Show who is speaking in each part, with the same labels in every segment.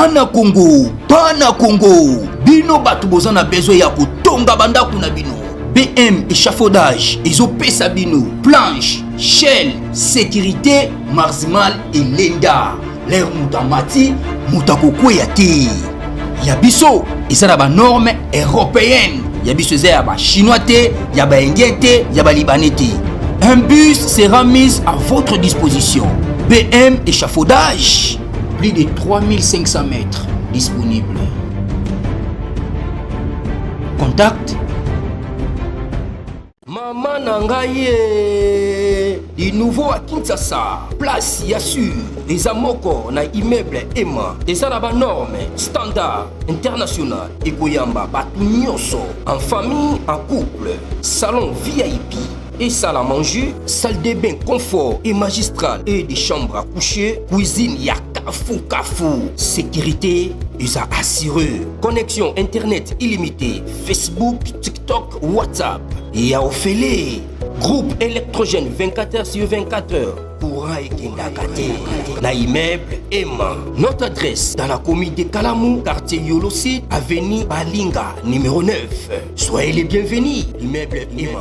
Speaker 1: Bana Congo, bino batu bozana besoin ya kotonga bandaku na bino. BM échafaudage, ezopesa bino, planche, shell, sécurité, marzimal et lenda. L'air mutamati, mutakokweya te. Yabiso, eza na ba norme européenne. Yabiso eza ya ba chinois te, ya ba indien te, ya ba libanais te. Un bus sera mis à votre disposition. BM échafaudage, plus de 3500 mètres disponibles. Contact Maman Nangaye, du nouveau à Kinshasa, place Yassur, les amoko na immeuble Emma, des arabes normes, standard, international, et Goyamba, Batunyoso, en famille, en couple, salon VIP, et salle à manger, salle de bain confort et magistral, et des chambres à coucher, cuisine Kafou, sécurité, ils a assuré. Connexion internet illimitée, Facebook, TikTok, WhatsApp. Et à Ophélie, groupe électrogène 24h/24h. Pour Kendakate, na immeuble Emma. Notre adresse dans la commune de Kalamou, quartier Yolosid, avenue Balinga, numéro 9. Soyez les bienvenus, immeuble Emma.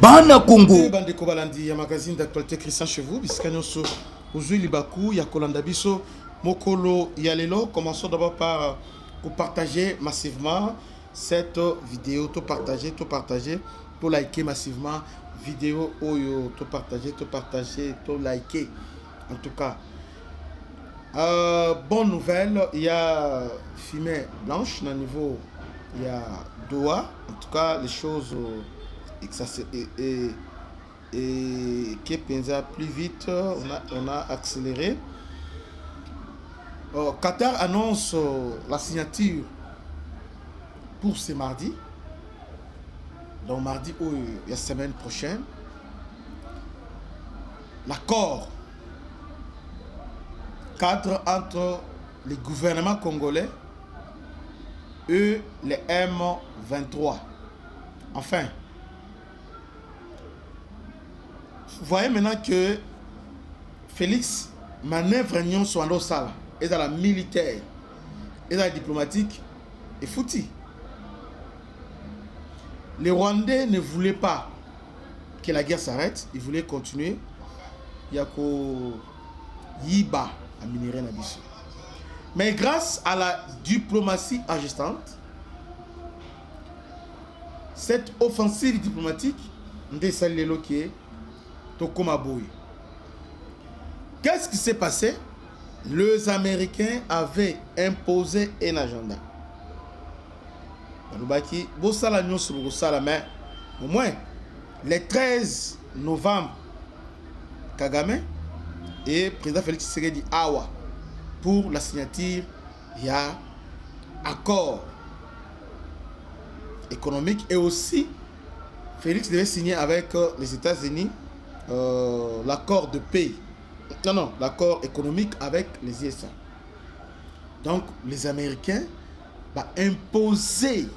Speaker 1: Bana Congo.
Speaker 2: Bande Kobalandi, un magazine d'actualité Christian chez vous. Biscanyoso, Ouzui Libakou, Yakolanda Biso, Mokolo Yalelo. Commençons d'abord par partager massivement cette vidéo. Tout partager, tout liker massivement. Vidéo, oyo, tout partager, tout liker. En tout cas, bonne nouvelle, il y a fumée blanche dans le niveau, il y a Doha. En tout cas, les choses. Et qui est plus vite, on a accéléré. Qatar annonce la signature pour ce mardi. Donc mardi ou la semaine prochaine. L'accord cadre entre les gouvernements congolais et les M23. Enfin, vous voyez maintenant que Félix manœuvre union sur un sala et dans la militaire et dans la diplomatique est foutu. Les Rwandais ne voulaient pas que la guerre s'arrête, ils voulaient continuer. Il y a qu'au Yiba à minerai Nabiso. Mais grâce à la diplomatie agissante, cette offensive diplomatique, qu'est-ce qui s'est passé? Les Américains avaient imposé un agenda. Mais au moins, le 13 novembre, Kagame et le président Félix Tshisekedi Awa pour la signature, il y a accord économique et aussi Félix devait signer avec les États-Unis l'accord de paix. Non, l'accord économique avec les USA. Donc, les Américains vont imposer.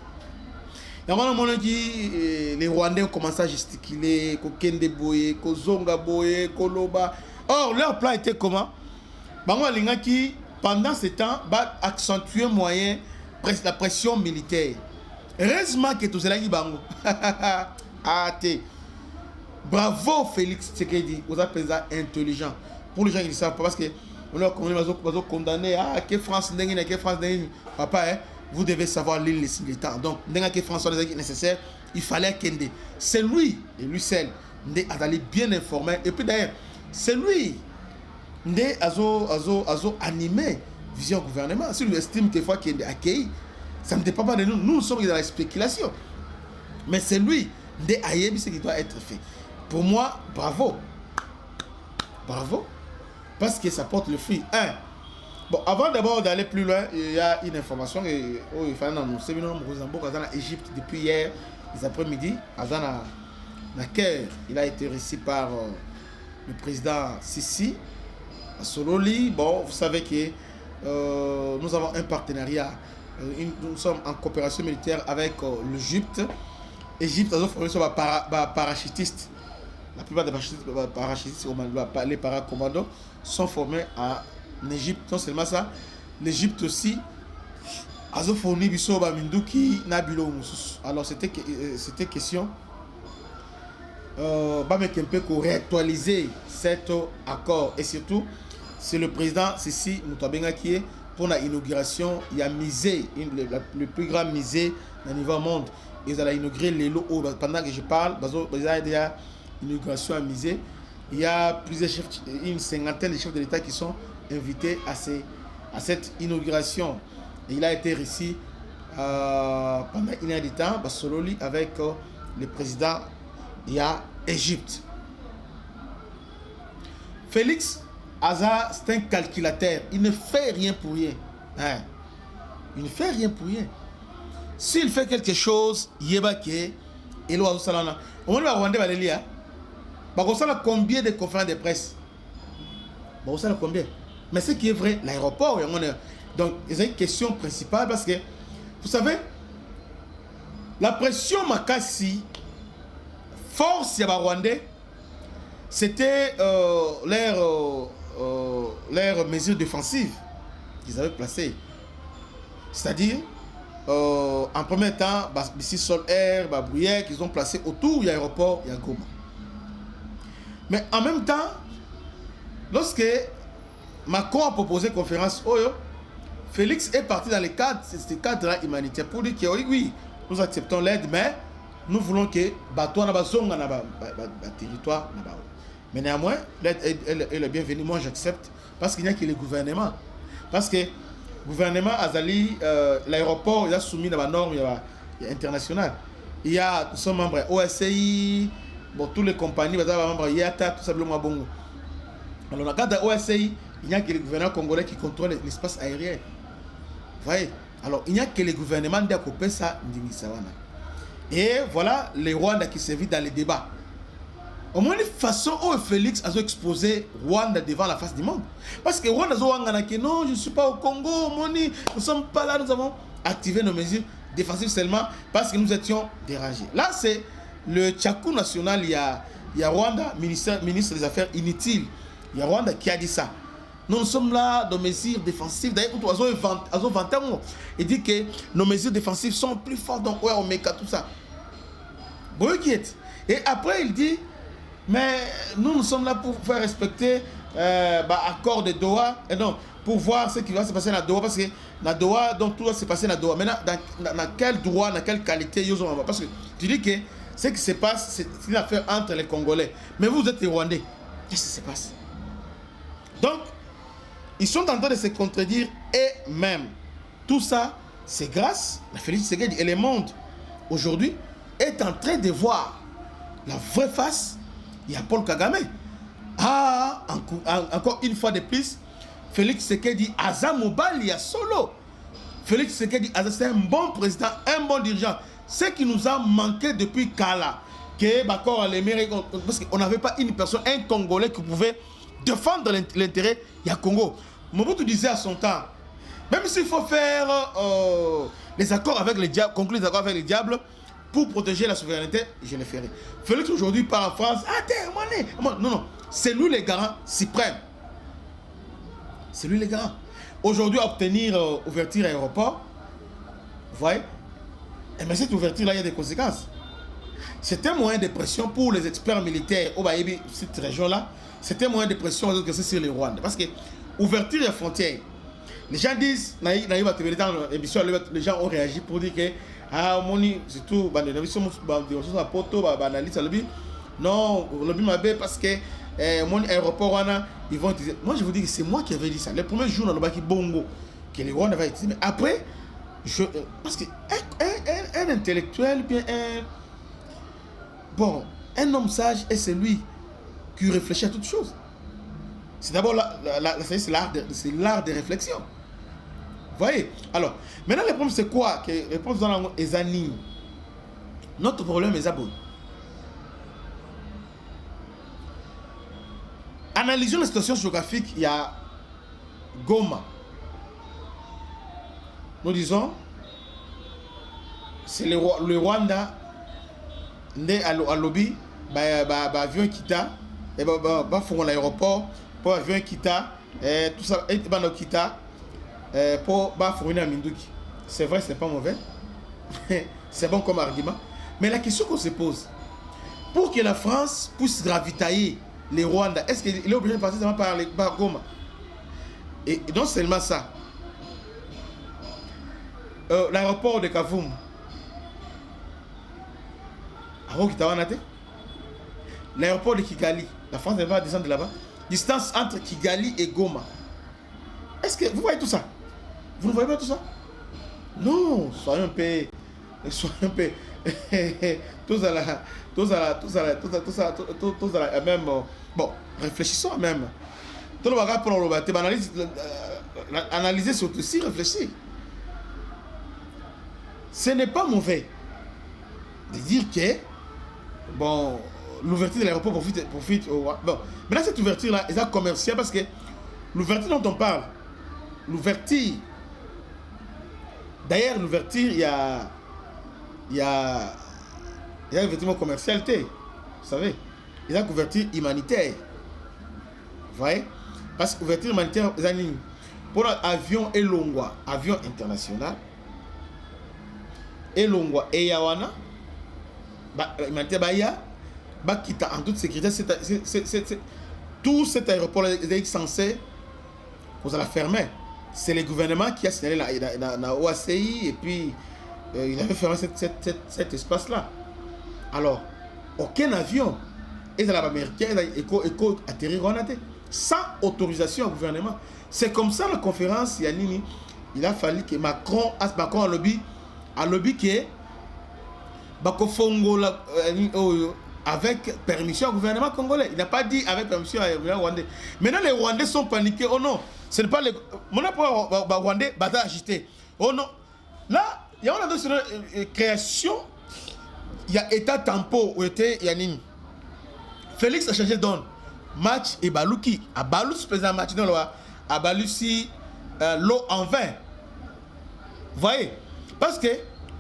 Speaker 2: Les Rwandais ont commencé à gesticuler, Kokende Boye, Kozonga Boye, Koloba. Or, leur plan était comment? Pendant ce temps, va accentuer moyen la pression militaire. Heureusement que tout cela est bango. Bravo Félix Tshisekedi, vous êtes président intelligent. Pour les gens qui ne savent pas, parce que on a condamné à que France n'est que France n'est papa, vous devez savoir lire les militants. Donc, n'est que France soit nécessaire, il fallait qu'ende. C'est lui et lui seul d'aller bien informé. Et puis d'ailleurs, c'est lui azo animé vision gouvernement. Si lui estime que fois qu'il est accueilli, ça ne dépend pas de nous. Nous sommes dans la spéculation. Mais c'est lui ce qui doit être fait. Pour moi, bravo. Bravo. Parce que ça porte le fruit. Bon, avant d'abord d'aller plus loin, il y a une information. Il fallait annoncer en Égypte depuis hier, les après-midi. Il a été reçu par le président Sisi à Sololi. Bon, vous savez que nous avons un partenariat Nous sommes en coopération militaire avec l'Égypte. L'Égypte a formé sur parachutiste. La plupart des parachutistes, les paracommandos, sont formés en Égypte. Non seulement ça, l'Égypte aussi a fourni biso Minduki Nabilo. Alors c'était question pour réactualiser cet accord. Et surtout, c'est le président Sissi Moutabenga qui est pour l'inauguration. Il y a misé, le plus grand musée au niveau monde. Ils ont inauguré les lots. Pendant que je parle, il y a déjà inauguration à musée. Il y a plusieurs chefs, une cinquantaine de chefs de l'État qui sont invités à cette inauguration. Et il a été reçu pendant une heure de temps avec le président de l'Égypte. Félix Aza, c'est un calculateur. Il ne fait rien pour rien. Hein? Il ne fait rien pour rien. S'il fait quelque chose, il y a combien de conférences de presse? Combien? Mais ce qui est vrai, l'aéroport, donc c'est une question principale parce que, vous savez, la pression Makassi, force Yaba Rwandais, c'était leur mesure défensive qu'ils avaient placée. C'est-à-dire, en premier temps, ici Sol Air, Bruyère, qu'ils ont placé autour de l'aéroport, il y a Goma. Mais en même temps, lorsque Macron a proposé conférence, Félix est parti dans ce cadre humanitaire pour dire que oui, nous acceptons l'aide, mais nous voulons que bateau na bazonga na territoire. Mais néanmoins, l'aide est le bienvenu. Moi, j'accepte parce qu'il n'y a que le gouvernement. Parce que le gouvernement Azali, l'aéroport, il a soumis à la norme internationale. Il y a, nous sommes membres OSCI, bon, toutes les compagnies, membres IATA, tout simplement bon. Alors, dans le cadre de OSCI, il n'y a que le gouvernement congolais qui contrôle l'espace aérien. Vous voyez? Alors, il n'y a que le gouvernement de Kopesa Ndingisawana. Et voilà les Rwandais qui se vident dans les débats. Au moins, une façon où Félix a exposé Rwanda devant la face du monde. Parce que Rwanda a dit non, je ne suis pas au Congo, nous ne sommes pas là, nous avons activé nos mesures défensives seulement parce que nous étions dérangés. Là, c'est le Tchakou national, il y a Rwanda, ministre des Affaires inutiles. Il y a Rwanda qui a dit ça. Nous sommes là, nos mesures défensives. D'ailleurs, il dit que nos mesures défensives sont plus fortes, donc ouais, on met tout ça. Bon, et après, il dit, mais nous sommes là pour faire respecter l'accord de Doha, et non, pour voir ce qui va se passer dans Doha, parce que dans Doha, donc tout va se passer dans Doha. Maintenant, dans quel droit, dans quelle qualité, parce que tu dis que ce qui se passe, c'est une affaire entre les Congolais. Mais vous êtes les Rwandais. Qu'est-ce qui se passe? Donc, ils sont en train de se contredire et même. Tout ça, c'est grâce à Félix Tshisekedi. Et le monde, aujourd'hui, est en train de voir la vraie face. Il y a Paul Kagame. Ah, encore une fois de plus, Félix Tshisekedi, Aza Mobali, il y a solo. Félix Tshisekedi, c'est un bon président, un bon dirigeant. Ce qui nous a manqué depuis Kala, parce qu'on n'avait pas une personne, un Congolais qui pouvait défendre l'intérêt du Congo. Mobutu disait à son temps, même s'il faut faire les accords avec les diables, conclure les accords avec les diables pour protéger la souveraineté, je le ferai. Félix aujourd'hui part en France, non, c'est lui le garant suprême. C'est lui le garant. Aujourd'hui, obtenir ouverture à l'aéroport, vous voyez, mais cette ouverture-là, il y a des conséquences. C'est un moyen de pression pour les experts militaires au Baïbi, cette région-là. C'est un moyen de pression sur les Rwandais. Parce que ouverture des frontières, les gens disent, les gens ont réagi pour dire que c'est tout, non, parce que mon aéroport, ils vont utiliser. Moi, je vous dis que c'est moi qui avais dit ça. Le premier jour, dans le Baki Bongo, que les Rwandais avaient utilisé. Mais après, parce qu'un intellectuel, bien un homme sage est celui qui réfléchit à toutes choses. C'est d'abord c'est l'art de réflexion. Vous voyez? Alors, maintenant, le problème, c'est quoi? Le problème, c'est Ezani. Notre problème est Zabou. Analysons la situation géographique. Il y a Goma. Nous disons, c'est le Rwanda, à lobby, avion Kita, et faire l'aéroport, pour avion Kita, tout ça, et Kita, pour fournir à Minduki. C'est vrai, c'est pas mauvais. C'est bon comme argument. Mais la question qu'on se pose, pour que la France puisse ravitailler les Rwandais, est-ce qu'il est obligé de passer par Goma? Et non seulement ça, l'aéroport de Kavumu, l'aéroport de Kigali, la France ne va pas descendre de là-bas. Distance entre Kigali et Goma. Est-ce que vous voyez tout ça? Vous ne voyez pas tout ça? Non, soyons un peu tous à la même. Bon, réfléchissons même. Tout le monde pour analyser surtout si réfléchir. Ce n'est pas mauvais de dire que bon, l'ouverture de l'aéroport profite au. Bon, maintenant cette ouverture là est commerciale parce que l'ouverture dont on parle, l'ouverture. D'ailleurs, l'ouverture, il y a effectivement commercialité, vous savez. Il y a couverture humanitaire. Vous voyez? Parce que l'ouverture humanitaire, pour l'avion Elongwa, avion international, Elongwa et Yawana, humanitaire Baya, Bakita en toute sécurité, tout cet aéroport est censé, vous allez fermer. C'est le gouvernement qui a signalé la OACI et puis il avait fermé cet espace-là. Alors, aucun avion américain atterri sans autorisation au gouvernement. C'est comme ça la conférence Yanini. Il a fallu que Macron a lobby que avec permission au gouvernement congolais. Il n'a pas dit avec permission au gouvernement rwandais. Maintenant les Rwandais sont paniqués. Oh non, ce n'est pas les Rwandais bata agité. Oh non. Là, il y a une création. Il y a état tempo où était Yanini. Félix a changé de don. Match et Balouki. A Balou, président match dans loi. A Balousi l'eau en vin. Vous voyez? Parce que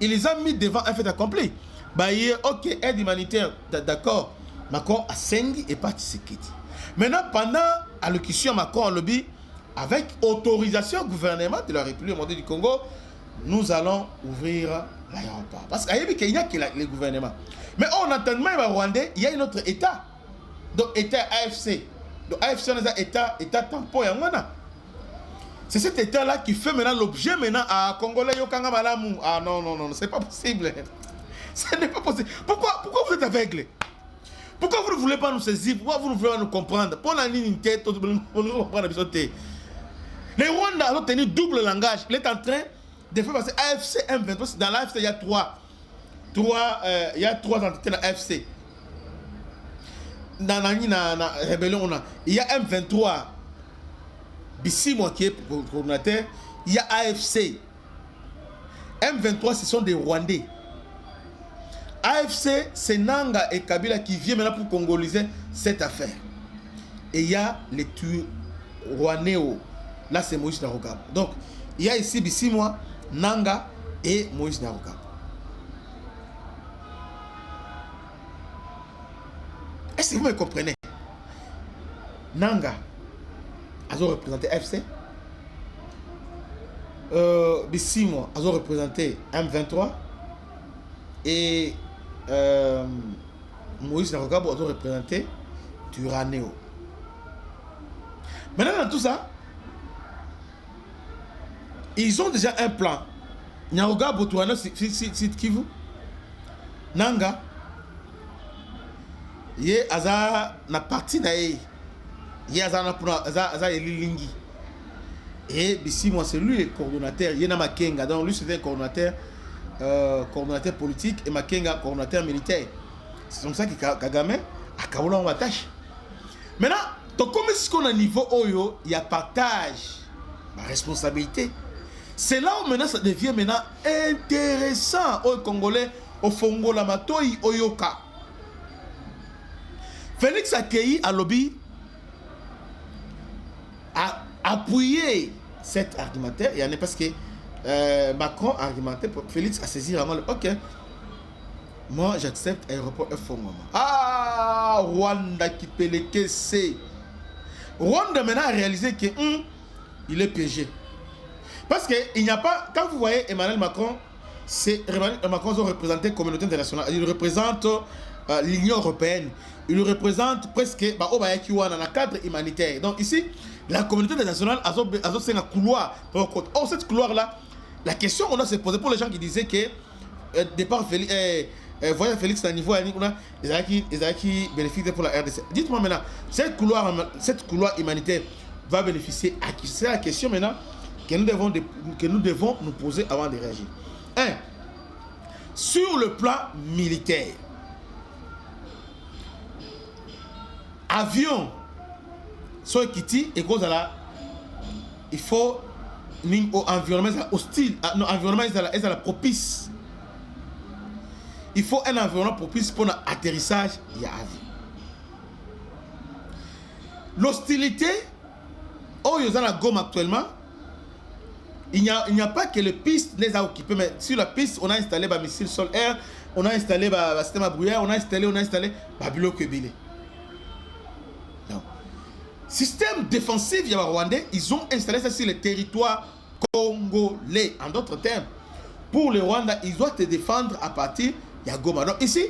Speaker 2: il les a mis devant un fait accompli. Bah, ok, aide humanitaire, d'accord. Macron a 5 et pas Tshisekedi. Maintenant, pendant allocution Macron en lobby, avec autorisation gouvernement de la République du Congo, nous allons ouvrir l'aéroport. Parce qu'il n'y a que le gouvernement. Mais on entend même au Rwandais, il y a un autre État. Donc, État AFC. Donc, AFC, on a État tampon. C'est cet État-là qui fait maintenant l'objet maintenant à Congolais Yokanga Malamu. Ah non, non, non, c'est pas possible. Ce n'est pas possible. Pourquoi vous êtes aveugle? Pourquoi vous ne voulez pas nous saisir? Pourquoi vous ne voulez pas nous comprendre? Pour la ligne tête, pour nous comprendre. Les Rwandais ont tenu double langage. Il est en train de faire passer AFC M23. Dans l'AFC, il y a trois entités dans l'AFC. Dans la rébellion, il y a M23. Bissimo qui est coordinateur. Il y a AFC. M23, ce sont des Rwandais. AFC, c'est Nanga et Kabila qui viennent maintenant pour congoliser cette affaire. Et il y a les Rwandais. Là, c'est Moïse Narugabo. Donc, il y a ici Bissimo, Nanga et Moïse Narugabo. Est-ce que vous me comprenez? Nanga a représenté AFC. Bissimo a représenté M23. Et Moïse Narugabo a représenté Turanéo. Maintenant, dans tout ça, ils ont déjà un plan. Narugabo, Turanéo, c'est Kivu. Nanga, il y a na partie naïe. Il y a Elilingi. Et Bissimo, c'est lui le coordonnateur. Il y a Makenga. Donc, lui, c'est un coordonnateur. Coordonnateur politique et Makenga coordonnateur militaire. C'est comme ça que Kagame a Kaoula en attache. Maintenant, donc comme est-ce qu'on a niveau Oyo, il y a partage la responsabilité. C'est là où maintenant ça devient maintenant intéressant aux Congolais, au Fongo la Matoi, au Yoka. Félix Akei à lobby a appuyé cet argumentaire. Il y en a parce que Macron a argumenté pour Félix a saisi vraiment le ok. Moi j'accepte aéroport F maman. Ah Rwanda qui peut les caisser. Rwanda maintenant a réalisé que il est piégé. Parce que il n'y a pas, quand vous voyez Emmanuel Macron, c'est Emmanuel Macron a représenté la communauté internationale, il représente l'Union européenne, il représente presque dans cadre humanitaire. Donc ici, la communauté internationale a un couloir. Or, cette couloir-là, la question qu'on doit se poser pour les gens qui disaient que départ voyez Félix à niveau ils ont qui bénéficient pour la RDC. Dites-moi maintenant, cette couloir humanitaire va bénéficier à qui? C'est la question maintenant que nous devons nous poser avant de réagir. Sur le plan militaire, avion, soit Kitty et cause là, il faut un environnement hostile, un environnement propice. Il faut un environnement propice pour l'atterrissage et l'avion. L'hostilité, où il y a la gomme actuellement, il n'y a pas que les pistes les a occupées, mais sur la piste, on a installé des missiles sol-air, on a installé des systèmes à brouillard, on a installé Babylone Kebile. Système défensif, il y a Rwandais, ils ont installé ça sur le territoire congolais. En d'autres termes, pour le Rwanda, ils doivent te défendre à partir de Goma. Donc ici,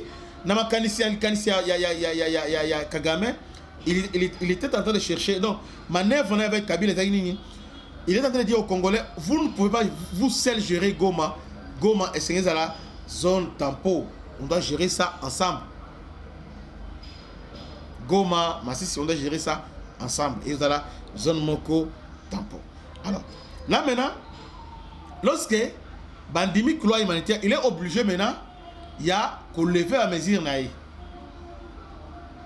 Speaker 2: Kagame, il était en train de chercher. Donc, manœuvre avec Kabila, il est en train de dire aux Congolais, vous ne pouvez pas vous seul gérer Goma. Goma est dans la zone tampon. On doit gérer ça ensemble. Goma, Massissi, on doit gérer ça ensemble. Et dans la zone Moko tampon. Alors, là maintenant, lorsque Bandimi couloir humanitaire, il est obligé maintenant, il y a qu'on lever à mesure naïe.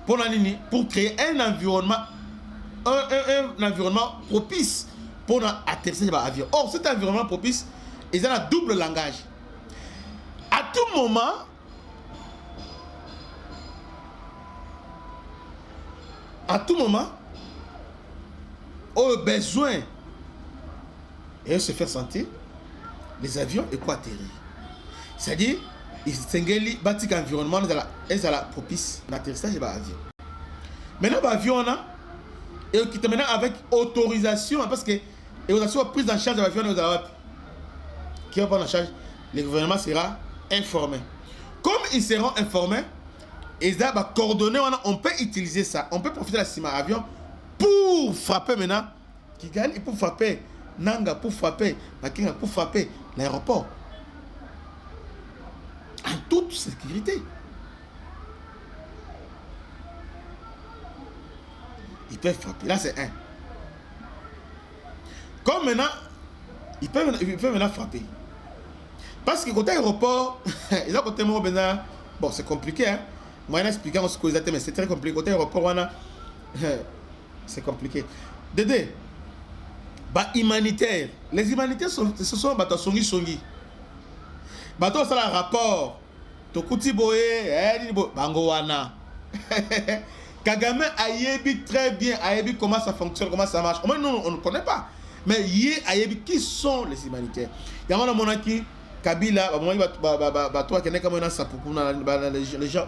Speaker 2: Pour créer un environnement, un environnement propice pour atterrir l'avion. Or, cet environnement propice, ils ont un double langage. À tout moment, au besoin et se faire sentir, les avions et quoi atterrir. C'est-à-dire, ils s'engagent bâtir un environnement propice l'atterrissage de l'avion. Maintenant, l'avion, et qui te maintenant avec autorisation, parce que l'autorisation prise en charge de l'avion, qui va prendre en charge, le gouvernement sera informé. Comme ils seront informés, ils vont coordonner, on peut utiliser ça, on peut profiter de la cima avion pour frapper maintenant Kigali, pour frapper Nanga, pour frapper Makinga, pour frapper l'aéroport. En toute sécurité. Ils peuvent frapper. Là, c'est un. Comme maintenant, ils peuvent maintenant frapper. Parce que côté aéroport, ils ont côté moi, bon, c'est compliqué. Hein? Moi, je vais expliquer ce que vous avez, mais c'est très compliqué. Côté aéroport, c'est compliqué. Dédé, humanitaire. Les humanitaires, ce sont des songi. Bateau, c'est un rapport. Tokuti Boye, Bango Wana. Kagame a très bien comment ça fonctionne, comment ça marche. Moi, nous, on ne connaît pas. Mais qui sont les humanitaires? Il y a un moment qui, Kabila, les gens,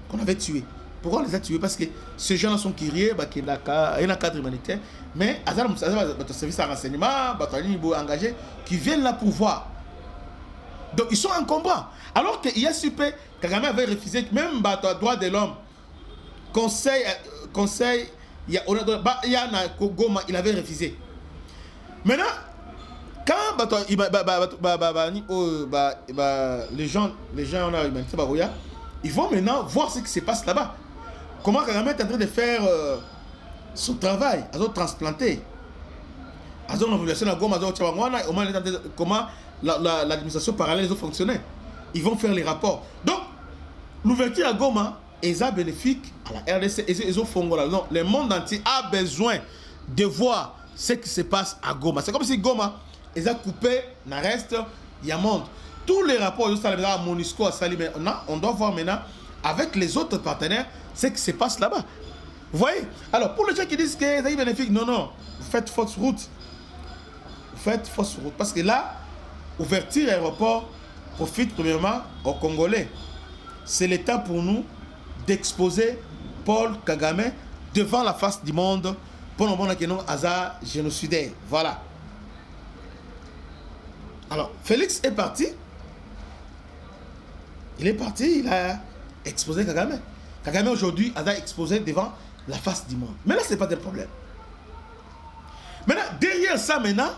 Speaker 2: qu'on avait tué. Pourquoi on les a tués? Parce que ces gens-là sont criés, il y a un cadre humanitaire, mais il y a un service de renseignement, engagés, qui viennent là pour voir. Donc ils sont en combat. Alors qu'il y a super, Kagame avait refusé, même le droit de l'homme, conseil, il y a Goma, il avait refusé. Maintenant, quand les gens ils vont maintenant voir ce qui se passe là-bas. Comment Kagame est en train de faire son travail, à transplanter. À Goma, comment l'administration parallèle a fonctionné. Ils vont faire les rapports. Donc, l'ouverture à Goma est bénéfique à la RDC et aux Fongola. Donc, le monde entier a besoin de voir ce qui se passe à Goma. C'est comme si Goma, ils ont coupé, il reste, il y a monde. Tous les rapports, à Monisco, à Salimé, on doit voir maintenant, avec les autres partenaires, ce qui se passe là-bas. Vous voyez? Alors, pour les gens qui disent que c'est bénéfique, non, non, vous faites fausse route. Vous faites fausse route. Parce que là, ouverture aéroport profite premièrement aux Congolais. C'est le temps pour nous d'exposer Paul Kagame devant la face du monde pour nous montrer que nous hasard génocidaire. Voilà. Alors, Félix est parti. Il est parti, il a exposé Kagame. Kagame aujourd'hui a exposé devant la face du monde. Mais là, ce n'est pas de problème. Maintenant, derrière ça, maintenant,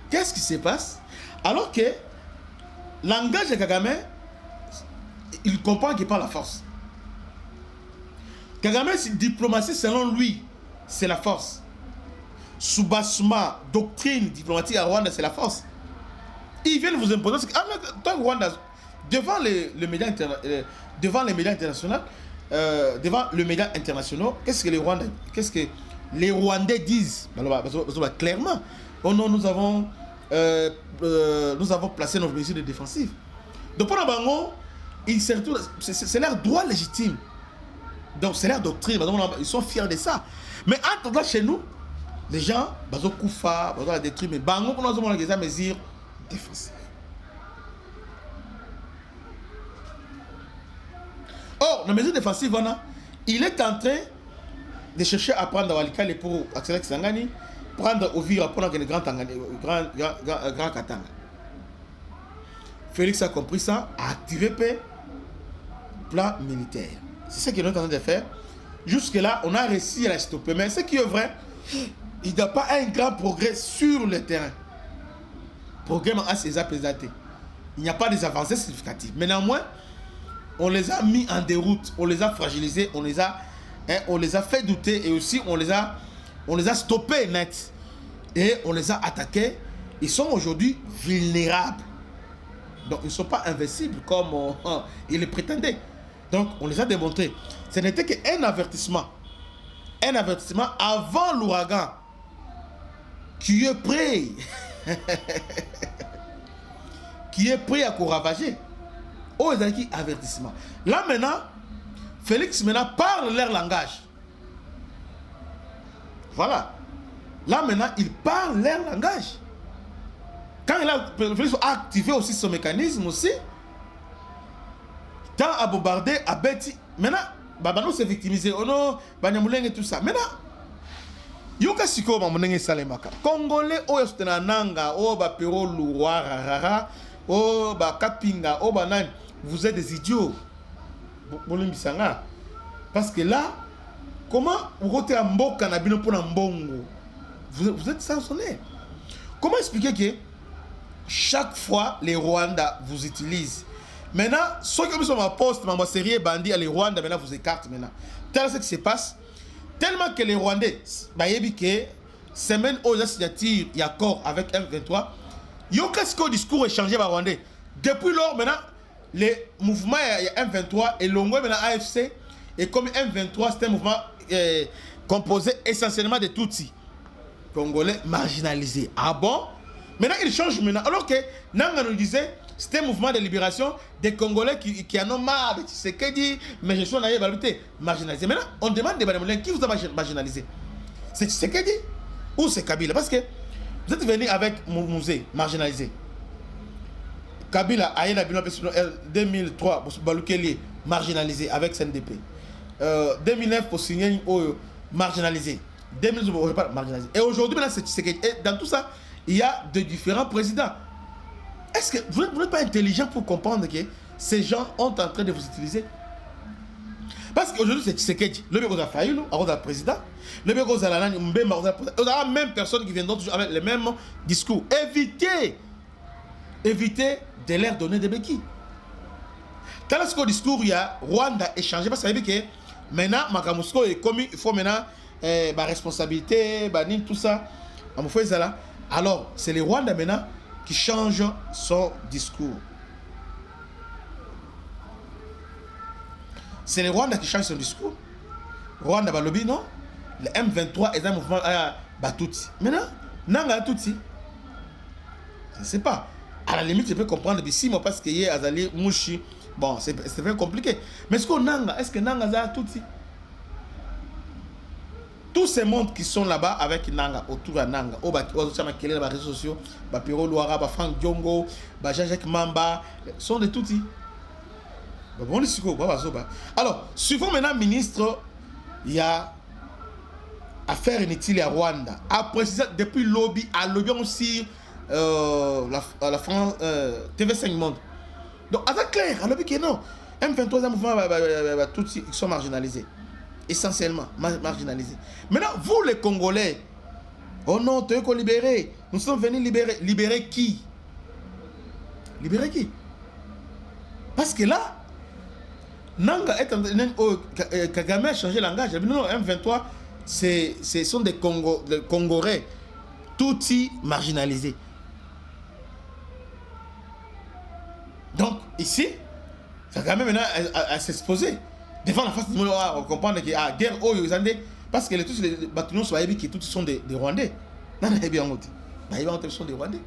Speaker 2: qu'est-ce qui se passe? Alors que langage de Kagame, il comprend qu'il parle la force. Kagame, c'est diplomatie selon lui, c'est la force. Soubassement, doctrine diplomatique à Rwanda, c'est la force. Ils viennent vous imposer. Tant que Rwanda, devant les médias internationaux, qu'est-ce que les Rwandais disent? Clairement, oh non, nous avons placé nos mesures de défensive. Donc pendant Bango, c'est leur droit légitime. Donc c'est leur doctrine. Ils sont fiers de ça. Mais en tout cas, chez nous, les gens, ils ont koufa, ils ont détruit. Mais Bango, nous avons des mesures défensives. Or, la mesure défensive, il est en train de chercher à prendre Walikale pour accélérer Kisangani, prendre Ovira pour prendre le grand Katanga. Félix a compris ça, a activé le plan militaire. C'est ce qu'il est en train de faire. Jusque-là, on a réussi à la stopper. Mais ce qui est vrai, il n'y a pas un grand progrès sur le terrain. Progrès à ses apaisatés. Il n'y a pas des avancées significatives. Mais néanmoins, on les a mis en déroute, on les a fragilisés, on les a fait douter et aussi on les a stoppés net. Et on les a attaqués. Ils sont aujourd'hui vulnérables. Donc ils ne sont pas invincibles comme ils le prétendaient. Donc on les a démontrés. Ce n'était qu'un avertissement. Un avertissement avant l'ouragan qui est prêt. Qui est prêt à ravager. Oh, ils ont dit avertissement. Là maintenant, Félix maintenant parle leur langage. Voilà. Là maintenant, il parle leur langage. Quand Félix a activé aussi son mécanisme aussi, tant à bombarder, à Betty. Maintenant, Babano s'est victimisé. Oh non, Banyamuleng et tout ça. Maintenant, Yoka Siko Mamuneng et Salemaka. Congolais, oh, y'a nanga, oh, ba Pero Loura, rara, oh, ba Kapinga, oh, banan. Vous êtes des idiots. Parce que là, comment vous êtes un bon canabino pour un bon. Vous êtes sanctionné. Comment expliquer que chaque fois les Rwandais vous utilisent? Maintenant, ceux qui sont en poste, ma série bandit, les Rwandais maintenant vous écartent maintenant. Tel ce qui se passe. Tellement que les Rwandais, semaine où ils ont signé un accord avec M23, il y a un discours échangé par Rwandais. Depuis lors, maintenant, les mouvements M23 et l'Ongwe maintenant AFC, et comme M23, c'est un mouvement composé essentiellement de Tutsis, Congolais marginalisés. Ah bon? Maintenant, ils changent maintenant. Alors que Nanga nous disait, c'était un mouvement de libération des Congolais qui en ont marre de Tshisekedi, mais je suis en marginalisé. Maintenant, on demande des Banamoulins qui vous a marginalisé. C'est Tshisekedi ou c'est Kabila? Parce que vous êtes venu avec mon musée marginalisé. Kabila a eu 2003 pour Baloukeli marginalisé avec CNDP. 2009 pour signer marginalisé. 2012 marginalisé. Et aujourd'hui, c'est Tshisekedi. Et dans tout ça, il y a de différents présidents. Est-ce que vous n'êtes pas intelligent pour comprendre que ces gens sont en train de vous utiliser? Parce qu'aujourd'hui, c'est Tshisekedi. Le Bégoza Fayoulou, le président. Le Bégoza Lanani, Mbemba, il y a la même personne qui viendront toujours avec les mêmes discours. Évitez de leur donner des béquilles. Dans ce discours, il y a Rwanda échangé parce que maintenant, Makamusko est commis, il faut maintenant ma responsabilité, tout ça. Alors, c'est les Rwandais maintenant qui changent son discours. C'est les Rwandais qui changent son discours. Rwanda Balobi, non? Le M23 est un mouvement à Batouti. Maintenant, Nanga Tutsi. Je ne sais pas. À la limite, je peux comprendre ici, moi, parce qu'il y a Azali Mouchi. Bon, c'est très compliqué. Mais est-ce que Nanga a Tutsi? tous ces mondes qui sont là-bas avec Nanga, autour de Nanga, au les réseaux sociaux, Piro Loara, Franck Diongo, Jean-Jacques Mamba, sont des toutis. Alors, suivant maintenant ministre, il y a affaire inutile à Rwanda. Après, depuis lobby, à lobby aussi la France, TV5 Monde. Donc, avec clair, à lobby que non. M23 mouvement, tous ils sont marginalisés. Essentiellement marginalisés. Maintenant, vous les Congolais, oh non, tu es libéré. Nous sommes venus libérer. Libérer qui? Libérer qui? Parce que là, Nanga est en train Kagame a changé de langage. Non, M23, ce sont des Congolais, tout marginalisés. Donc, ici, Kagame maintenant à s'exposer. Devant la face du monde, on comprend que la guerre, parce que tous les bâtiments sont des Rwandais. Non, ils sont des Rwandais.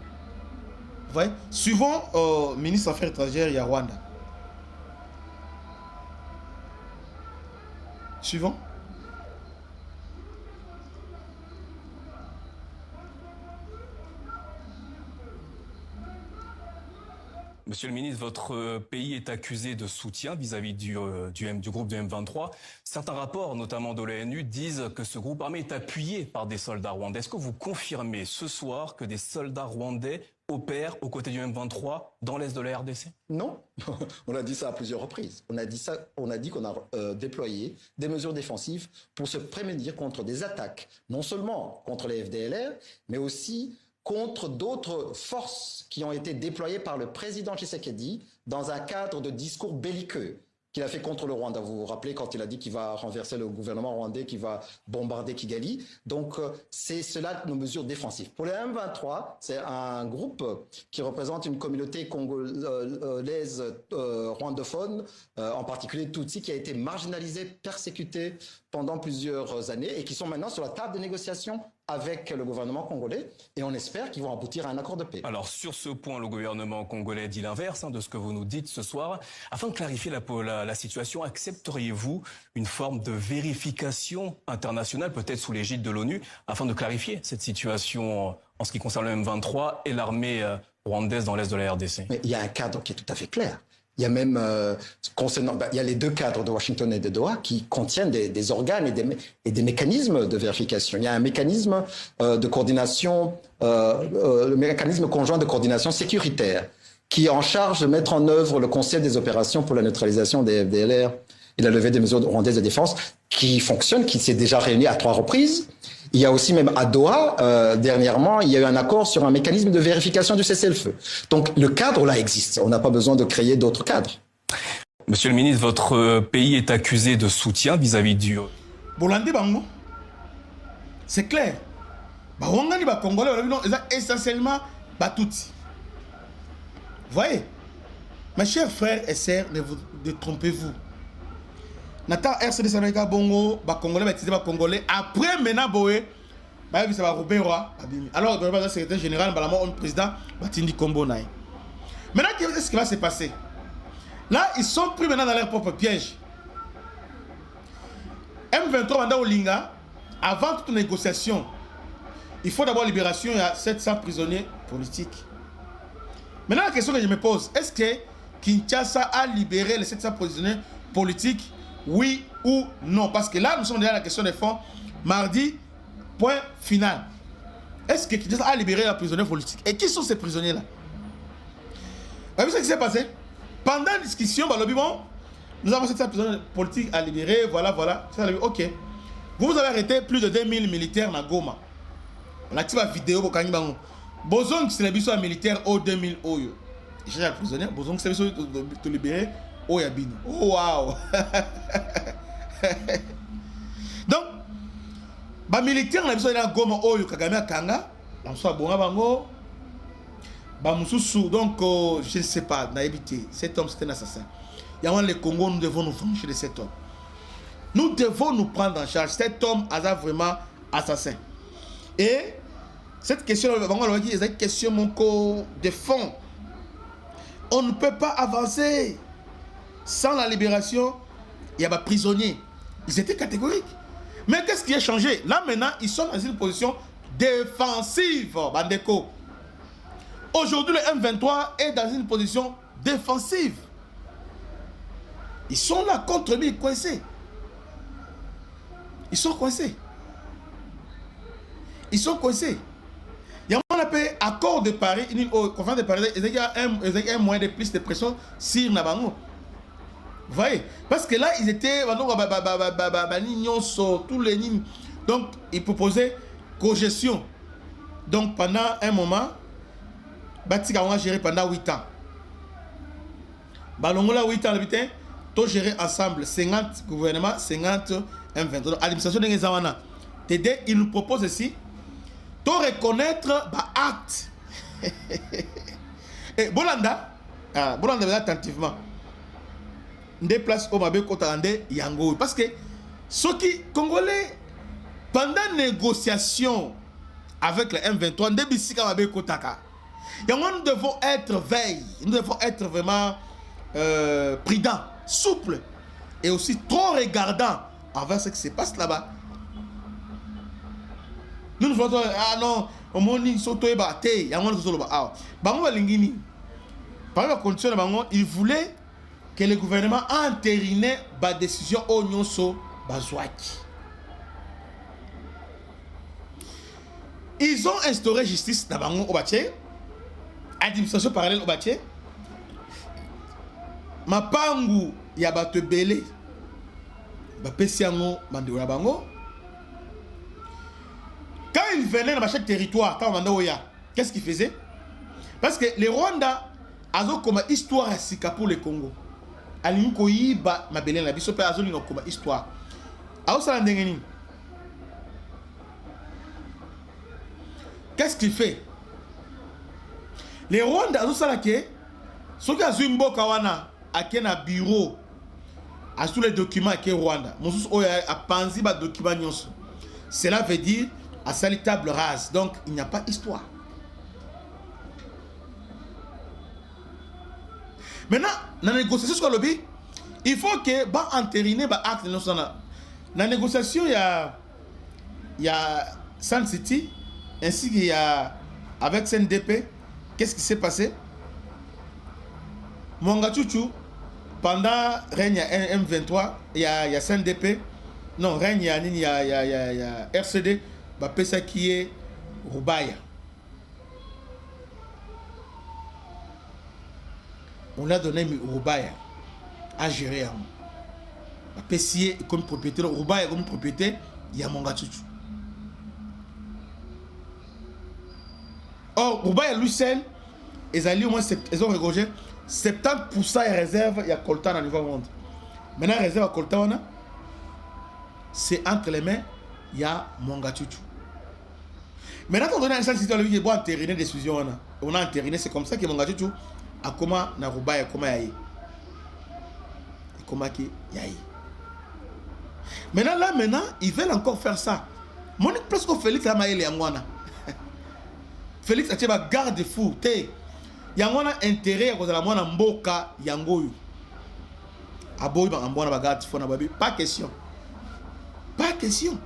Speaker 2: Vous voyez? Suivant ministre des Affaires étrangères, il y a Rwanda. Suivant.
Speaker 3: Monsieur le ministre, votre pays est accusé de soutien vis-à-vis du groupe du M23. Certains rapports, notamment de l'ONU, disent que ce groupe armé est appuyé par des soldats rwandais. Est-ce que vous confirmez ce soir que des soldats rwandais opèrent aux côtés du M23 dans l'est de la RDC?
Speaker 4: Non, on a dit ça à plusieurs reprises. On a dit qu'on a déployé des mesures défensives pour se prémunir contre des attaques, non seulement contre les FDLR, mais aussi contre d'autres forces qui ont été déployées par le président Tshisekedi dans un cadre de discours belliqueux qu'il a fait contre le Rwanda. Vous vous rappelez quand il a dit qu'il va renverser le gouvernement rwandais, qu'il va bombarder Kigali. Donc, c'est cela nos mesures défensives. Pour les M23, c'est un groupe qui représente une communauté congolaise rwandophone, en particulier Tutsi, qui a été marginalisée, persécutée pendant plusieurs années et qui sont maintenant sur la table de négociation avec le gouvernement congolais et on espère qu'ils vont aboutir à un accord de paix.
Speaker 3: Alors sur ce point, le gouvernement congolais dit l'inverse de ce que vous nous dites ce soir. Afin de clarifier la situation, accepteriez-vous une forme de vérification internationale, peut-être sous l'égide de l'ONU, afin de clarifier cette situation en ce qui concerne le M23 et l'armée rwandaise dans l'est de la RDC?
Speaker 4: Mais il y a un cadre qui est tout à fait clair. Il y a même, il y a les deux cadres de Washington et de Doha qui contiennent des organes et des mécanismes de vérification. Il y a un mécanisme de coordination, le mécanisme conjoint de coordination sécuritaire qui est en charge de mettre en œuvre le Conseil des opérations pour la neutralisation des FDLR et la levée des mesures rwandaises de défense qui fonctionne, qui s'est déjà réuni à 3 reprises. Il y a aussi même à Doha, dernièrement, il y a eu un accord sur un mécanisme de vérification du cessez-le-feu. Donc le cadre là existe, on n'a pas besoin de créer d'autres cadres.
Speaker 3: Monsieur le ministre, votre pays est accusé de soutien vis-à-vis du...
Speaker 2: Bolandi Bango, c'est clair. Wangani ba Congolais, essentiellement Batouti. Vous voyez, mes chers frères et sœurs, ne trompez-vous. Nata RCD Sameka Bongo, ba Congolais, ba Congolais. Après, maintenant, Boé, bah, ça va Robert. Alors, le secrétaire général, le président, Batindi Kombo Naï. Maintenant, qu'est-ce qui va se passer? Là, ils sont pris maintenant dans leur propre piège. M23 Manda Olinga, avant toute négociation, il faut d'abord libération, il y a 700 prisonniers politiques. Maintenant, la question que je me pose, est-ce que Kinshasa a libéré les 700 prisonniers politiques? Oui ou non? Parce que là, nous sommes déjà à la question des fonds. Mardi, point final. Est-ce que Kinshasa a libéré les prisonniers politiques? Et qui sont ces prisonniers-là? Vous avez vu ce qui s'est passé? Pendant la discussion, nous avons 700 prisonniers politiques à libérer. Voilà. Ok. Vous avez arrêté plus de 2000 militaires dans Goma. On a activé la vidéo pour Kangi Bango. Bozon, c'est les militaires au 2000 Oyo. J'ai un prisonnier. Bozon, c'est les libérer. Oh, Yabino. Oh, wow. Donc, les militaires, on a besoin de Goma, Oyo, Kagame, Kanga. On soit bon bango. Donc, je ne sais pas, naïveté. Cet homme, c'est un assassin. Il y a les Congo, nous devons nous venger de cet homme. Nous devons nous prendre en charge. Cet homme a vraiment assassin. Et cette question, c'est une question de fond. On ne peut pas avancer. Sans la libération, il y a des prisonniers. Ils étaient catégoriques. Mais qu'est-ce qui a changé? Là maintenant, ils sont dans une position défensive, Bandeko. Aujourd'hui, le M23 est dans une position défensive. Ils sont là contre lui, coincés. Ils sont coincés. Ils sont coincés. Il y a un accord de Paris, une conférence de Paris, il y a un moyen de plus de pression sur Nabango. Vous voyez? Parce que là, ils étaient tous les lignes. Donc, ils proposaient cogestion. Donc, pendant un moment, Batika a géré pendant 8 ans. Balongola 8 ans, tout géré ensemble. 50 gouvernements, 50 M23. Donc, l'administration de Ngezawana. TD, il nous propose ici de reconnaître l'acte. Et Bolanda, Bolanda attentivement. Des places au Mabé Kotarande Yango. Parce que ceux qui Congolais, pendant négociation avec le M23, nous devons être veille, nous devons être vraiment prudents, souples et aussi trop regardants envers ce qui se passe là-bas. Nous nous faisons, ah non, au monde ils sont tous battés, il y a un monde qui sont là-bas. Par la condition de Bango, il voulait que le gouvernement entérinait la décision au Nyonso Bazouaki. Ils ont instauré justice dans Bango Obaché, administration parallèle Obaché. Mapangu Yabate Belé, Bapesiango Mandora Bango. Quand ils venaient dans chaque territoire, quand on qu'est-ce qu'ils faisaient? Parce que les Rwandais ont comme histoire à Sika pour le Congo. Alinko yiba mabele na biso pe azoli comme histoire. Aosala ndengeni. Qu'est-ce qu'il fait? Les Rwandais azosala ke soki azui mboka wana akena bureau a tous les documents ke Rwanda. Mosusu oya a panzi ba documents nyonso. Cela veut dire à sali table rase. Donc il n'y a pas histoire. Maintenant, dans la négociation sur le lobby, il faut que bah entériner bah acte dans la négociation il y a Sun City ainsi qu'il y a avec CNDP. Qu'est-ce qui s'est passé? Mongachuchu pendant règne M23 il y a CNDP non règne il y a RCD bah pesa qui est Rubaya. On l'a donné Rubaya à gérer. Pessier comme propriétaire, Rubaya comme propriétaire, il y a Mongachuchu. Or, Rubaya lui seul, ils ont regorgé 70% de réserve, il y a Coltan à niveau monde. Maintenant, réserve à Coltan, c'est entre les mains, il y a Mongachuchu. Maintenant, quand on a un sens, il y a entériner des décisions. On a entériné, c'est comme ça que Mongachuchu a comment na Rubaya comment yayi comment qui yayi. Maintenant ils veulent encore faire ça. Mon presque Félix a maïli yangwana. Félix a tiba garde fou te yangwana intérêt à cause de la mona mboka yangoyu. Aboy ba ambona ba garde fou na babi pas question. Pas question.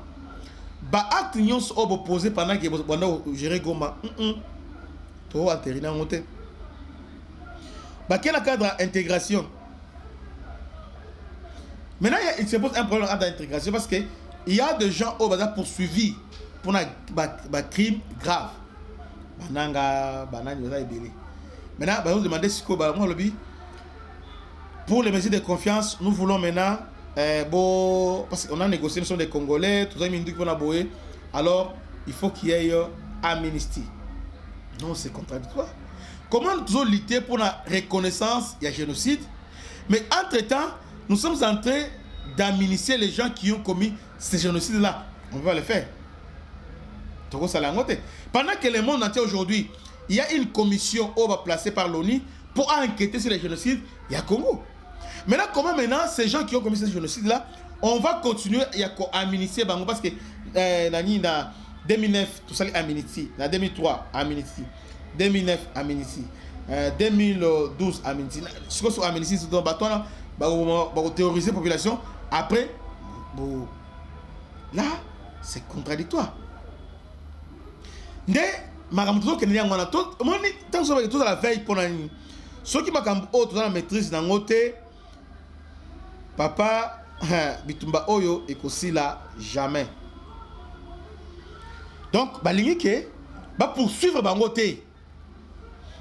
Speaker 2: Ba acte nyons obo posé pendant que banda gérer Goma. To entériner ngote. Quel cadre d'intégration? Maintenant, il se pose un problème d'intégration parce qu'il y a des gens qui sont poursuivis pour un crime grave. Maintenant, vous demandez si pour les mesures de confiance, nous voulons maintenant, parce qu'on a négocié, nous sommes des Congolais, tout ça, alors il faut qu'il y ait amnistie. Non, c'est contradictoire. Comment nous lutter pour la reconnaissance du génocide? Mais entre-temps, nous sommes en train d'amnistier les gens qui ont commis ce génocide-là. On va le faire. Pendant que le monde entier aujourd'hui, il y a une commission placée par l'ONU pour enquêter sur les génocides, il y a Congo. Maintenant, comment maintenant ces gens qui ont commis ce génocide-là, on va continuer à amnistier Bango parce que dans 2009, tout ça est amnistie. Dans 2003, amnistie. 2009 amnistie, 2012 amnistie. Ce que sont amnistie, c'est un bâton là, théoriser la population. Après, là, c'est contradictoire. Nde, makambo ke n'y a ngwana tout, moni tant que tout à la veille pour nani. Ceux qui makambo autre dans la maîtrise dans côté papa bitumba oyo ekosi là jamais. Donc balingi ke ba poursuivre bango te.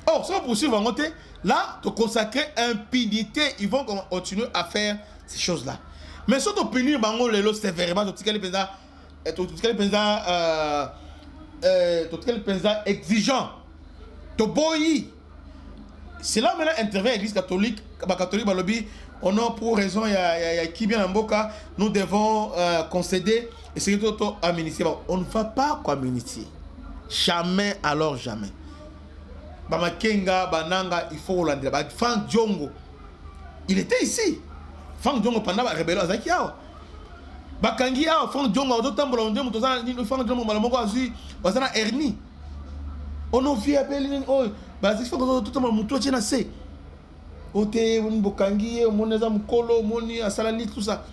Speaker 2: Oh, ça va poursuivre bango te, là te consacrer impunité, ils vont continuer à faire ces choses-là. Mais si tu punir bango lelo sévèrement, tu tikali penza exigeant, tu boyi. C'est là maintenant intervient l'église catholique, catholique balobi, on a pour raison il y a qui bien en boka, nous devons concéder et c'est tout amnistier. On ne va pas communiquer. Jamais alors jamais. Bama Kenga, Bananga, il faut Hollande. Frank Diongo, il était ici. Frank Diongo pendant la rébellion à Zakiao. Bakangi a Frank Diongo, d'autres temps, on dit Frank Diongo, Malamongo Azui, Bazana Erni. On a vu à Berlin, oh, Bazik Frank Diongo, tout le monde, Moutou Tchena se. Ote, Bakangi, Moneza Mukolo, Moni, Asalani, tout ça.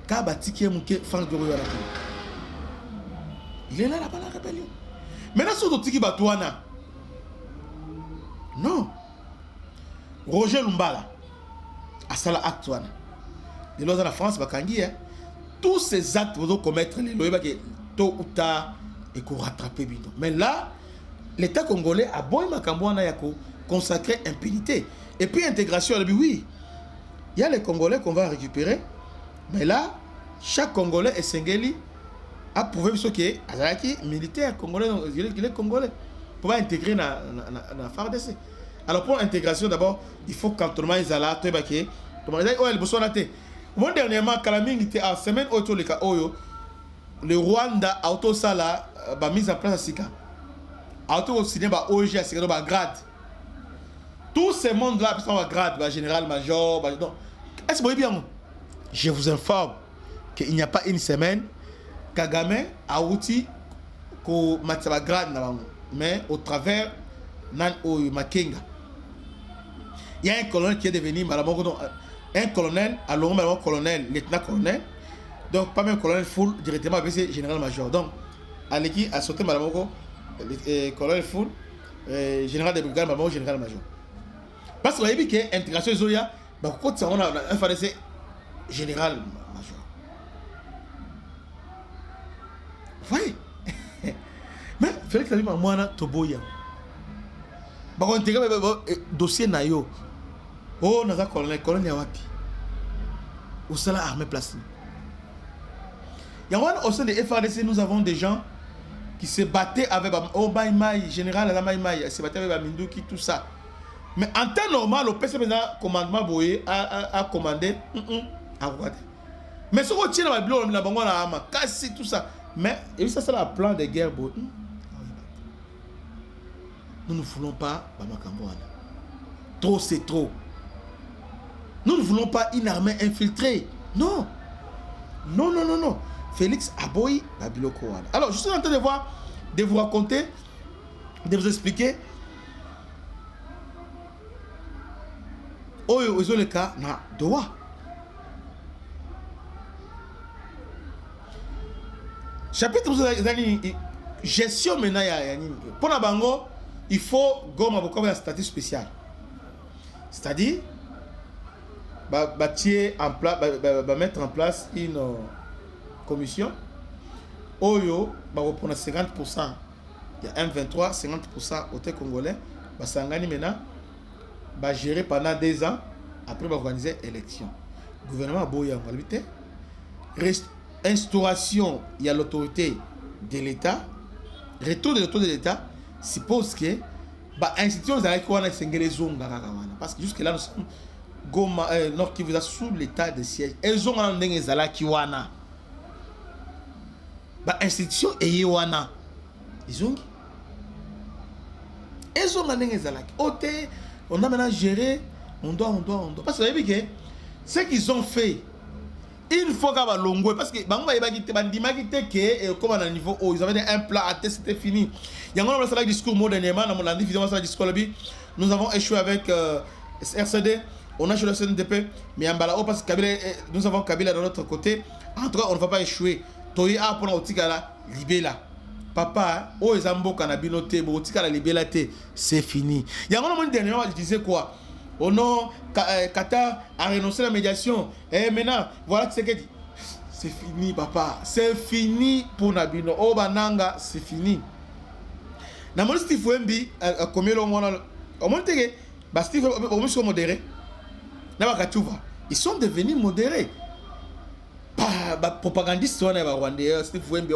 Speaker 2: Kabatiki, Mouké, Frank Diongo, il est là, là-bas, la rébellion. Maintenant, sur le Tiki Batouana. Non. Roger Lumbala, à Sala Actuana. Les lois de la France, Bakangi, tous ces actes vont commettre les lois qui tôt ou tard et qu'on rattrape bidon. Mais là, l'État congolais a bon Makambouana Yako consacré impunité. Et puis intégration, oui, il y a les Congolais qu'on va récupérer. Mais là, chaque Congolais est Sengeli a prouvé que Azalaki militaire congolais, il est congolais. Pour intégrer dans la FARDC. Alors pour l'intégration d'abord, il faut cantonnement Izala, Tebake. Moi dernièrement, Kalaming était à semaine auto le Rwanda auto sala ba mise en place à Sika. Auto signé ba OG à Sika ba grade. Tous ces mondes là sont ba grade, ba général major, ba donc. Est-ce que vous bien? Je vous informe qu'il n'y a pas une semaine Kagame a outil ko mataba grade na bango. Mais au travers Nan Makenga. Il y a un colonel qui est devenu un colonel, alors un colonel, lieutenant-colonel. Donc pas même colonel full, directement avec général-major. Donc, Aleki a sauté Malamoko, colonel full, général de brigade, général-major. Parce que vous avez vu que l'intégration Zoya, quand on a un FADC général-major. Vous voyez? Mais Félix Sabi Mamouana Toboya. Bah on intègre dossier nayo. Oh naza colonel wapi. Où cela armée place. Yawan au sein de FADC nous avons des gens qui se battaient avec oh Maïmaï général la Maïmaï se battaient avec Minduki tout ça. Mais en temps normal au PC commandement Boye a commandé à regarder. Mais ce qu'on tient dans la bleu la bango na ama kasi tout ça. Mais et ça c'est le plan de guerre Boye. Nous ne voulons pas Bamakamboana. Trop, c'est trop. Nous ne voulons pas une armée infiltrée. Non. Non, non, non, non. Félix Aboy Babiloko. Alors, je suis en train de vous raconter, de vous expliquer. Oh, ils ont le cas, na Doha. Chapitre gestion maintenant, pour la bango. Il faut un statut spécial. C'est-à-dire, mettre en place une commission. Oyo, reprendre 50%. Il y a 1,23, 50% au thé congolais. Sangani maintenant, gérer pendant 2 ans. Après, organiser l'élection. Gouvernement Boya, instauration, il y a l'autorité de l'État. Retour de l'autorité de l'État. Suppose que l'institution parce que jusque là nous sommes Goma Nord Kivu sous l'état de siège. Elles ont un ezala kiwana. Institution et wana. Ils ont un ezala. On a maintenant géré, on doit. Parce que vous avez vu que ce qu'ils ont fait. Il faut qu'on va longuer parce que comme à un niveau haut, ils avaient un plat à tester, c'était fini. Il y a un discours modernement, nous avons échoué avec RCD on a joué le CNDP, mais en Balao, parce que Kabila, nous avons Kabila de l'autre côté. En tout cas, on ne va pas échouer. Toi, a pour Otikala, Libela. Papa, oh, les ambo canabinoté, Otikala, Libela, c'est fini. Il y a un moment dernièrement, je disais quoi? Oh non, Qatar a renoncé à la médiation. Et maintenant, voilà ce qu'il dit. C'est fini, papa. C'est fini pour Nabino. Oh, Bananga, c'est fini. Namon Steve Wemby, comme le monde, au moins, Steve Wemby sont modérés. Ils sont devenus modérés. Propagandistes, Steve Wemby,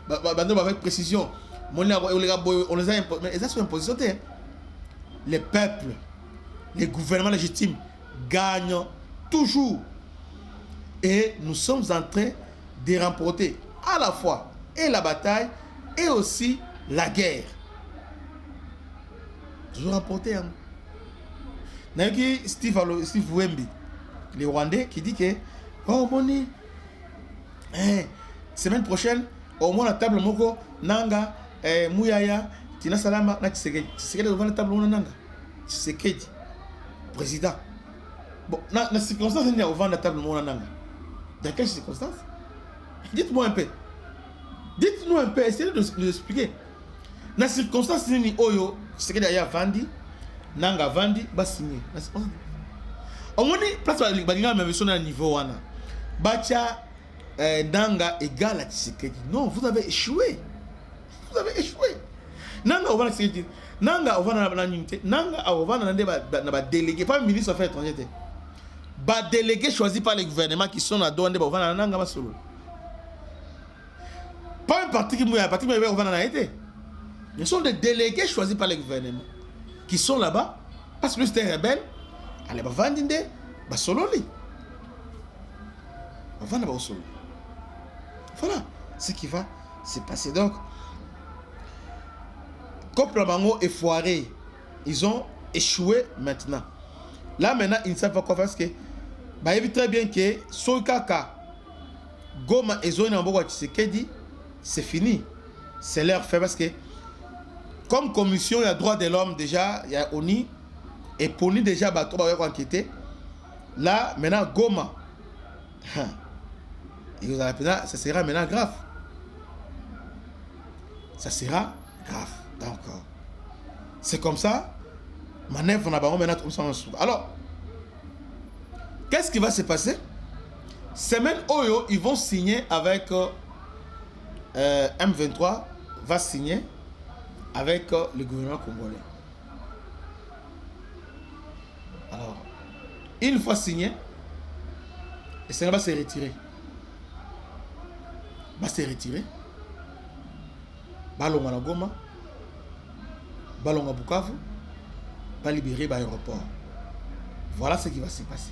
Speaker 2: avec précision. On les a imposés. Les peuples, les gouvernements légitimes gagnent toujours. Et nous sommes en train de remporter à la fois et la bataille et aussi la guerre. Toujours remporter. Steve Wemby, le Rwandais, qui dit que oh Moni, semaine prochaine, au moins la table Moko, Nanga, Mouyaya, Tina Salama, Tshisekedi. Tshisekedi devant la table Nanga. Tshisekedi, président. Bon, dans la circonstance, il y a devant la table Nanga. Dans quelles circonstances? Dites-moi un peu. Dites-nous un peu, essayez de nous expliquer. Dans la circonstance, il y a Oyo, Tshisekedi a Vandi, Nanga Vandi, va signer. Au moins, place où il y a un niveau. Bacha Nanga égale à Tshisekedi. Non, vous avez échoué. Vous avez échoué. Nanga on va Tshisekedi. Nanga on va dans l'unité. Nanga on va dans délégué, pas ministre des Affaires étrangères. Ba délégué choisi par les gouvernements qui sont à Douane, on va dans Nanga va solo. Pas un parti qui mouille, un parti qui on va dans été. Ce sont des délégués choisis par les gouvernements qui sont là-bas parce que c'était rebelle. Allez, va vendre ba solo li. On va dans solo. Voilà ce qui va se passer. Donc, Couple Bango est foiré. Ils ont échoué maintenant. Là, maintenant, ils ne savent pas quoi faire parce que, bah, il très bien que Soikaka, Goma et Zone Ambogo Tshisekedi, c'est fini. C'est leur fait parce que, comme commission, il y a droit de l'homme déjà, il y a ONI, et Poni déjà, bah, tout va enquêter. Là, maintenant, Goma. Et vous allez, ça sera maintenant grave. Ça sera grave. Donc, c'est comme ça. Manœuvre, on a maintenant comme ça. Alors, qu'est-ce qui va se passer? Semaine Oyo, ils vont signer avec M23, va signer avec le gouvernement congolais. Alors, une fois signé, le Sénégal va se retirer. Va se retirer. Ballon à Goma, ballon à Bukavu, va libérer l'aéroport. Voilà ce qui va se passer.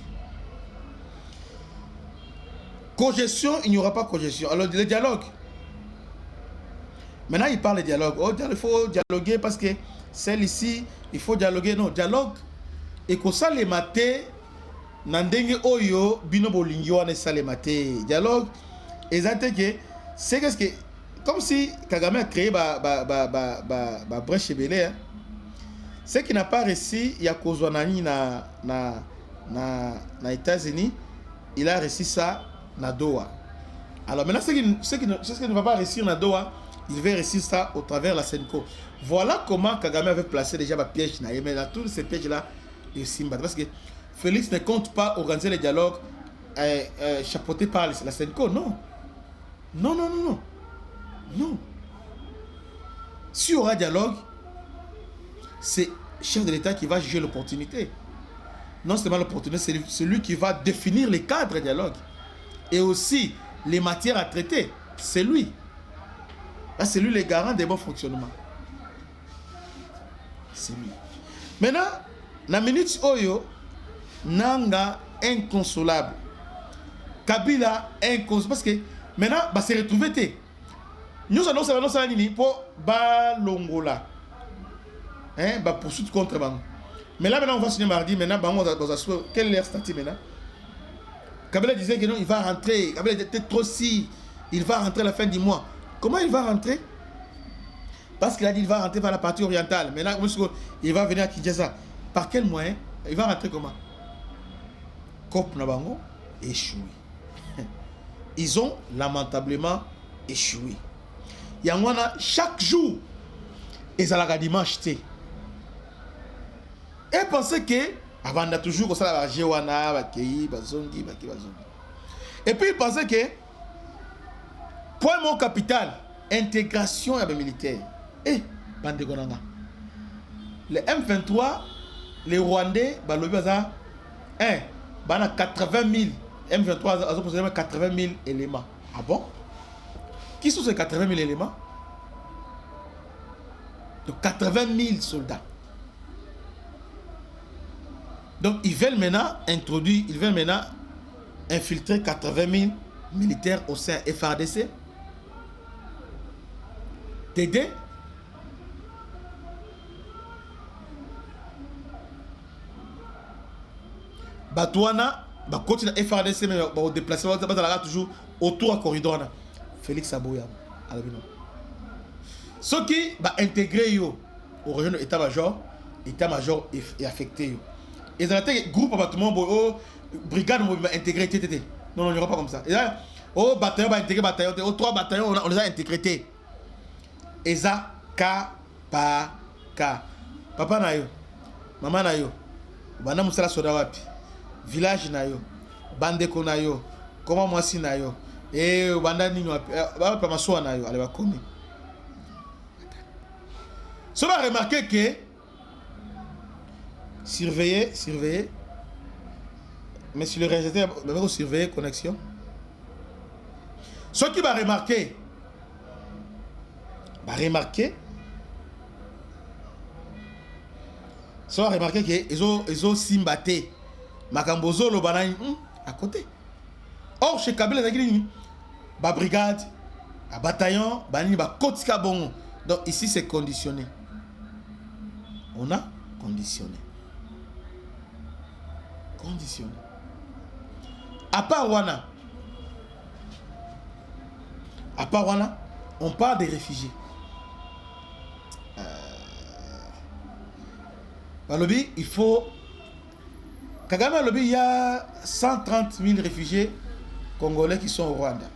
Speaker 2: Cogestion, il n'y aura pas cogestion. Alors, le dialogue. Maintenant, il parle de dialogue. Oh, il faut dialoguer parce que celle ici, il faut dialoguer. Non, dialogue. Et que ça, les matés, Nandenge Oyo, Bino Bolingyo, on est ça les matés. Dialogue. Exactement que c'est qu'est-ce que. Comme si Kagame a créé ma brèche belé. Ce qui n'a pas réussi, il y a Kozwanani na États-Unis, il a réussi ça na Doha. Alors maintenant, ce qui ne va pas réussir na Doha, il va réussir ça au travers de la Senko. Voilà comment Kagame avait placé déjà ma piège. Mais là, tous ces pièges-là, ils s'imbattent. Parce que Félix ne compte pas organiser les dialogues chapeautés par la Senko. Non. Non, non, non, non. Non. S'il y aura dialogue, c'est le chef de l'État qui va juger l'opportunité. Non seulement l'opportunité, c'est celui qui va définir les cadres de dialogue. Et aussi les matières à traiter. C'est lui. Là, c'est lui le garant des bons fonctionnements. C'est lui. Maintenant, la minute Oyo, Nanga inconsolable. Kabila inconsolable. Parce que maintenant, bah, c'est retrouvé. Nous allons savoir pour Balongola. Hein, bah, poursuite contre Bango. Mais là, maintenant, on va signer mardi. Maintenant, Bango, quel est leur statut maintenant? Kabila disait que non, il va rentrer. Kabila était trop si. Il va rentrer à la fin du mois. Comment il va rentrer? Parce qu'il a dit qu'il va rentrer par la partie orientale. Maintenant, il va venir à Kinshasa. Par quel moyen? Il va rentrer comment? COP Nabango échoué. Ils ont lamentablement échoué. Yangwana, chaque jour, ils allaient à dimanche. Et pensaient que, avant de toujours, comme ça, la Jewana, Bakei, Bazongi. Et puis ils pensaient que, point mon capital, intégration et militaire. Et, bande Gonanga. Les M23, les Rwandais, Balobi Baza, 80 000. M23 a possédé 80 000 éléments. Ah bon? Qui sont ces 80 000 éléments? Donc 80 000 soldats. Donc ils veulent maintenant introduire, ils veulent maintenant infiltrer 80 000 militaires au sein FARDC. T'aider? Batouana, continue à FARDC, mais au déplacement, toujours autour du corridor. Félix Aboya. Ce qui va intégrer au région de l'état-major est affecté. Et dans le groupe appartement, brigade va intégrer. Non, il n'y aura pas comme ça. Au bataillon va intégrer bataillon. Aux 3 bataillons, on les a intégrés. Et ça, K, pa, K. Papa na yo, maman na yo, bana musala soda wapi. Village na yo, bandeko na yo, comment moi si na yo, et banda nino ba pa maso na yo, allez va komi. Ça va remarquer que surveiller, mais si le réalisateur va surveiller connexion. Ce qui va remarquer, ça va remarquer que ils ont simbaté. Makambozo le banane à côté. Or chez Kabila ba brigade, un bataillon, bani ba kotika bon. Donc ici c'est conditionné. On a conditionné. À part Wana, on parle des réfugiés. Lobby, il faut. Kagame Lobby, il y a 130 000 réfugiés congolais qui sont au Rwanda.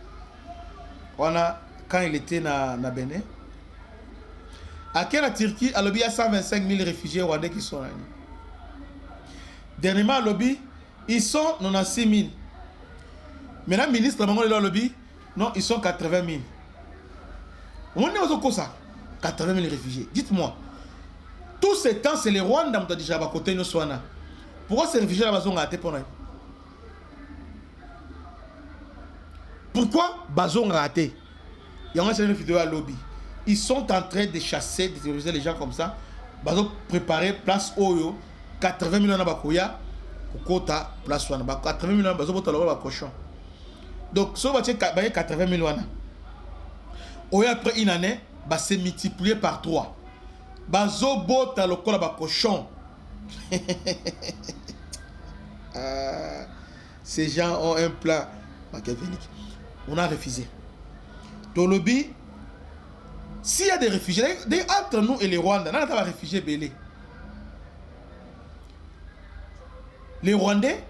Speaker 2: Quand il était à Bénin. À la Turquie, à Lobby, il y a 125 000 réfugiés rwandais qui sont là. Dernièrement, à Lobby, ils sont 96 000. Maintenant, le ministre de Lobby, non, ils sont 80 000. On est au ça 80 000 réfugiés. Dites-moi. Tous ces temps, c'est les Rwandais qui ont déjà côté de Swana. Pourquoi ces réfugiés là-bas ont raté pour nous? Pourquoi Bazon a raté? Il y a une vidéo à lobby. Ils sont en train de chasser, de terroriser les gens comme ça. Bazon préparer place Oyo. 80 millions de Bakoya. Kota, place Swana. 80 millions de Bazon pour le cochon. Donc, si on va 80 millions. Oyo après une année, c'est multiplié par 3. Bazo bota lokola ba cochon. Ces gens ont un plan machiavélique. On a refusé. Tolobi, s'il y a des réfugiés, entre nous et les Rwandais, on a des réfugiés belés. Les Rwandais,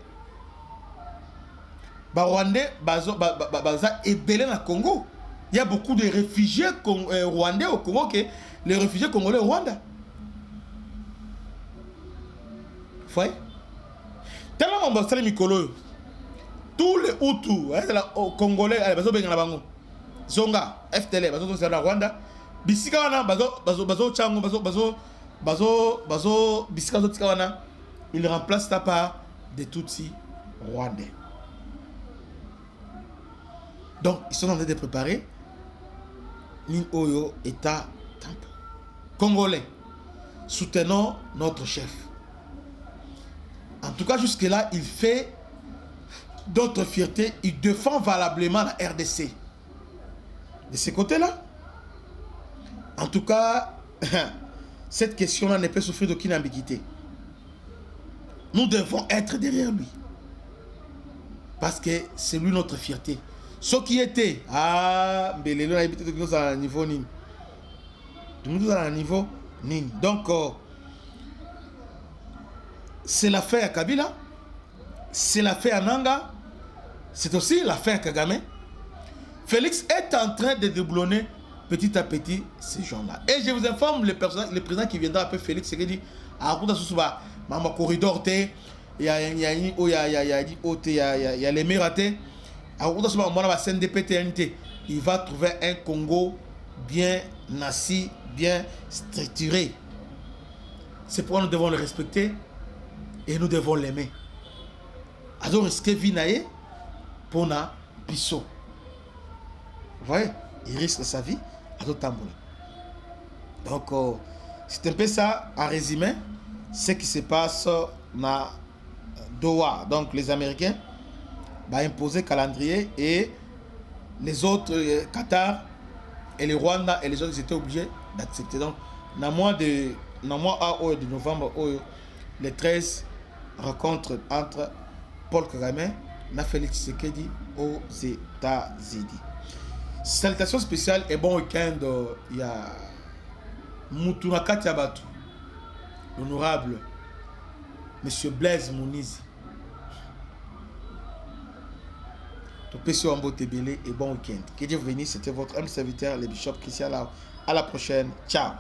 Speaker 2: baza et belé dans le Congo. Il y a beaucoup de réfugiés rwandais au Congo que les réfugiés congolais au Rwanda. Vous voyez? Tellement on va se Mikolo. Tous les Hutus, les Congolais, Zonga, FTL, au Rwanda. Bisika wana, bazo chango, bazo, bisika zo wana. Il remplace ça par des Tutsis rwandais. Donc, ils sont en train de préparer l'île Oyo, État tampon. Congolais, soutenons notre chef. En tout cas, jusque-là, il fait d'autres fiertés. Il défend valablement la RDC. De ce côté-là. En tout cas, cette question-là ne peut souffrir d'aucune ambiguïté. Nous devons être derrière lui. Parce que c'est lui notre fierté. Ce qui était, mais nous avons un niveau nini. Nous avons un niveau nini. Donc, c'est l'affaire Kabila. c'est l'affaire Nanga, c'est aussi l'affaire Kagame. Félix est en train de déboulonner petit à petit ces gens-là. Et je vous informe, le président qui viendra après Félix, c'est qu'il dit, Maman corridor, il y a les miratés. Il va trouver un Congo bien assis, bien structuré. C'est pourquoi nous devons le respecter et nous devons l'aimer. Alors, est-ce que Vinaye pour na Bissot? Vous voyez, il risque sa vie à d'autres tambours. Donc, c'est un peu ça, en résumé, ce qui se passe na Doha. Donc, les Américains vont imposer calendrier et les autres, Qatar et le Rwanda et les autres, ils étaient obligés d'accepter. Donc, dans le mois de novembre, les 13 rencontres entre Paul Kagame et Félix Tshisekedi aux États-Unis. Salutations spéciales et bon week-end. Il y a Moutouna Katiabatu, l'honorable Monsieur Blaise Mounizi. Topesio Ambo Tebele et bon week-end. Que Dieu vous bénisse. C'était votre homme serviteur, le bishop Christian Lao. À la prochaine. Ciao.